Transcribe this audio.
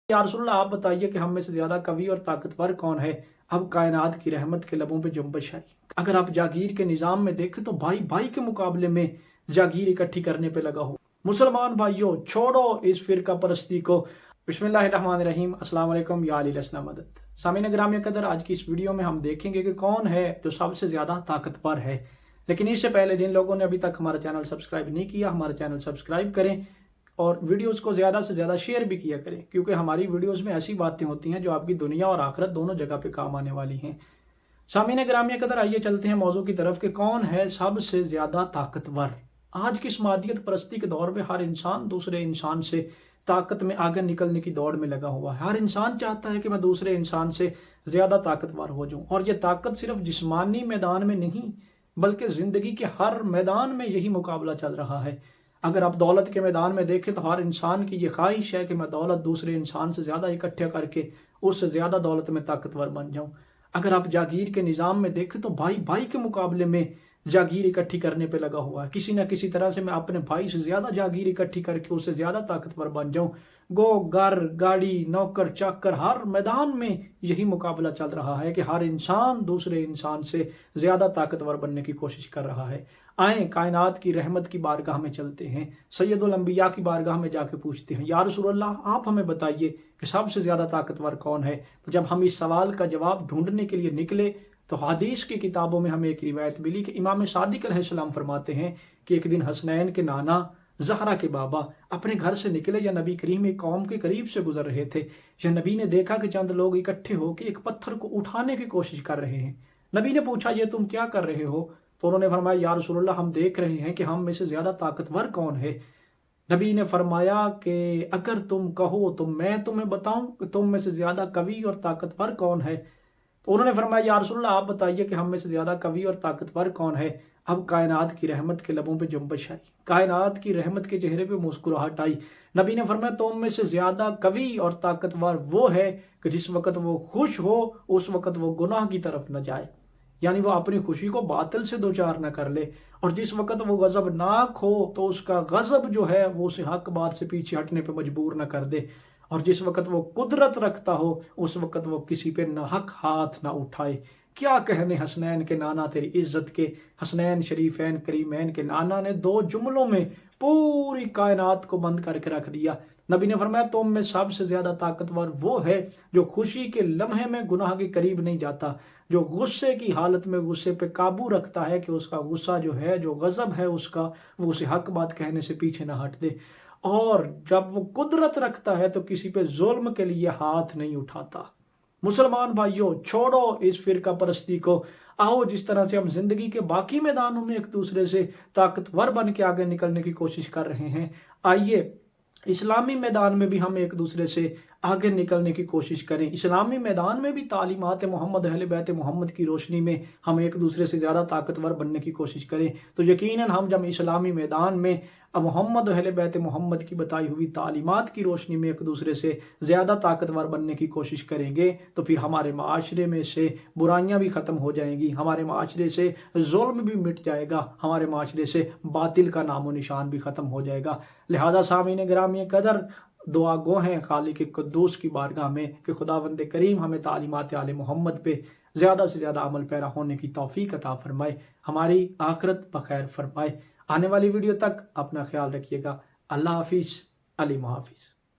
یا رسول اللہ آپ بتائیے کہ ہم میں سے زیادہ قوی اور طاقتور کون ہے؟ اب کائنات کی رحمت کے لبوں پہ جنبش آئی۔ اگر آپ جاگیر کے نظام میں دیکھیں تو بھائی بھائی کے مقابلے میں جاگیر اکٹھی کرنے پہ لگا ہو۔ مسلمان بھائیوں چھوڑو اس فرقہ پرستی کو۔ بسم اللہ الرحمن الرحیم، السلام علیکم یا علی لسنا مدد۔ سامعین گرامی قدر، آج کی اس ویڈیو میں ہم دیکھیں گے کہ کون ہے جو سب سے زیادہ طاقتور ہے۔ لیکن اس سے پہلے جن لوگوں نے ابھی تک ہمارا چینل سبسکرائب نہیں کیا، ہمارا چینل سبسکرائب کریں اور ویڈیوز کو زیادہ سے زیادہ شیئر بھی کیا کریں، کیونکہ ہماری ویڈیوز میں ایسی باتیں ہوتی ہیں جو آپ کی دنیا اور آخرت دونوں جگہ پہ کام آنے والی ہیں۔ سامعین گرامی قدر، آئیے چلتے ہیں موضوع کی طرف کہ کون ہے سب سے زیادہ طاقتور۔ آج کی اس مادیت پرستی کے دور میں ہر انسان دوسرے انسان سے طاقت میں آگے نکلنے کی دوڑ میں لگا ہوا ہے۔ ہر انسان چاہتا ہے کہ میں دوسرے انسان سے زیادہ طاقتور ہو جاؤں، اور یہ طاقت صرف جسمانی میدان میں نہیں بلکہ زندگی کے ہر میدان میں یہی مقابلہ چل رہا ہے۔ اگر آپ دولت کے میدان میں دیکھیں تو ہر انسان کی یہ خواہش ہے کہ میں دولت دوسرے انسان سے زیادہ اکٹھا کر کے اس سے زیادہ دولت میں طاقتور بن جاؤں۔ اگر آپ جاگیر کے نظام میں دیکھیں تو بھائی بھائی کے مقابلے میں جاگیر اکٹھی کرنے پہ لگا ہوا ہے۔ کسی نہ کسی طرح سے میں اپنے بھائی سے زیادہ جاگیر اکٹھی کر کے اس سے زیادہ طاقتور بن جاؤں۔ گھر گاڑی نوکر چاکر ہر میدان میں یہی مقابلہ چل رہا ہے کہ ہر انسان دوسرے انسان سے زیادہ طاقتور بننے کی کوشش کر رہا ہے۔ آئیں کائنات کی رحمت کی بارگاہ میں چلتے ہیں، سید الانبیاء کی بارگاہ میں جا کے پوچھتے ہیں، یا رسول اللہ آپ ہمیں بتائیے کہ سب سے زیادہ طاقتور کون ہے؟ تو جب ہم اس سوال کا جواب ڈھونڈنے کے لیے نکلے تو حدیث کی کتابوں میں ہمیں ایک روایت ملی کہ امام صادق علیہ السلام فرماتے ہیں کہ ایک دن حسنین کے نانا زہرا کے بابا اپنے گھر سے نکلے یا نبی کریم ایک قوم کے قریب سے گزر رہے تھے۔ یا نبی نے دیکھا کہ چند لوگ اکٹھے ہو کے ایک پتھر کو اٹھانے کی کوشش کر رہے ہیں۔ نبی نے پوچھا یہ تم کیا کر رہے ہو؟ تو انہوں نے فرمایا یا رسول اللہ ہم دیکھ رہے ہیں کہ ہم میں سے زیادہ طاقتور کون ہے۔ نبی نے فرمایا کہ اگر تم کہو تو میں تمہیں بتاؤں کہ تم میں سے زیادہ قوی اور طاقتور کون ہے؟ تو انہوں نے فرمایا یا رسول اللہ آپ بتائیے کہ ہم میں سے زیادہ قوی اور طاقتور کون ہے؟ اب کائنات کی رحمت کے لبوں پہ جنبش آئی، کائنات کی رحمت کے چہرے پہ مسکراہٹ آئی۔ نبی نے فرمایا تم میں سے زیادہ قوی اور طاقتور وہ ہے کہ جس وقت وہ خوش ہو اس وقت وہ گناہ کی طرف نہ جائے، یعنی وہ اپنی خوشی کو باطل سے دوچار نہ کر لے، اور جس وقت وہ غضبناک ہو تو اس کا غضب جو ہے وہ اسے حق بات سے پیچھے ہٹنے پہ مجبور نہ کر دے، اور جس وقت وہ قدرت رکھتا ہو اس وقت وہ کسی پہ ناحق ہاتھ نہ اٹھائے۔ کیا کہنے حسنین کے نانا تیری عزت کے، حسنین شریفین کریمین کے نانا نے 2 جملوں میں پوری کائنات کو بند کر کے رکھ دیا۔ نبی نے فرمایا تم میں سب سے زیادہ طاقتور وہ ہے جو خوشی کے لمحے میں گناہ کے قریب نہیں جاتا، جو غصے کی حالت میں غصے پہ قابو رکھتا ہے کہ اس کا غصہ جو ہے، جو غضب ہے اس کا، وہ اسے حق بات کہنے سے پیچھے نہ ہٹ دے، اور جب وہ قدرت رکھتا ہے تو کسی پہ ظلم کے لیے ہاتھ نہیں اٹھاتا۔ مسلمان بھائیوں چھوڑو اس فرقہ پرستی کو، آؤ جس طرح سے ہم زندگی کے باقی میدانوں میں ایک دوسرے سے طاقتور بن کے آگے نکلنے کی کوشش کر رہے ہیں، آئیے اسلامی میدان میں بھی ہم ایک دوسرے سے آگے نکلنے کی کوشش کریں۔ اسلامی میدان میں بھی تعلیمات محمد اہل بیت محمد کی روشنی میں ہم ایک دوسرے سے زیادہ طاقتور بننے کی کوشش کریں، تو یقیناً ہم جب اسلامی میدان میں محمد اہل بیت محمد کی بتائی ہوئی تعلیمات کی روشنی میں ایک دوسرے سے زیادہ طاقتور بننے کی کوشش کریں گے تو پھر ہمارے معاشرے میں سے برائیاں بھی ختم ہو جائیں گی، ہمارے معاشرے سے ظلم بھی مٹ جائے گا، ہمارے معاشرے سے باطل کا نام و نشان بھی ختم ہو جائے گا۔ لہذا سامعین گرامی قدر دعا گو ہیں خالق قدوس کی بارگاہ میں کہ خداوند کریم ہمیں تعلیمات آل محمد پہ زیادہ سے زیادہ عمل پیرا ہونے کی توفیق عطا فرمائے، ہماری آخرت بخیر فرمائے۔ آنے والی ویڈیو تک اپنا خیال رکھیے گا۔ اللہ حافظ، علی محافظ۔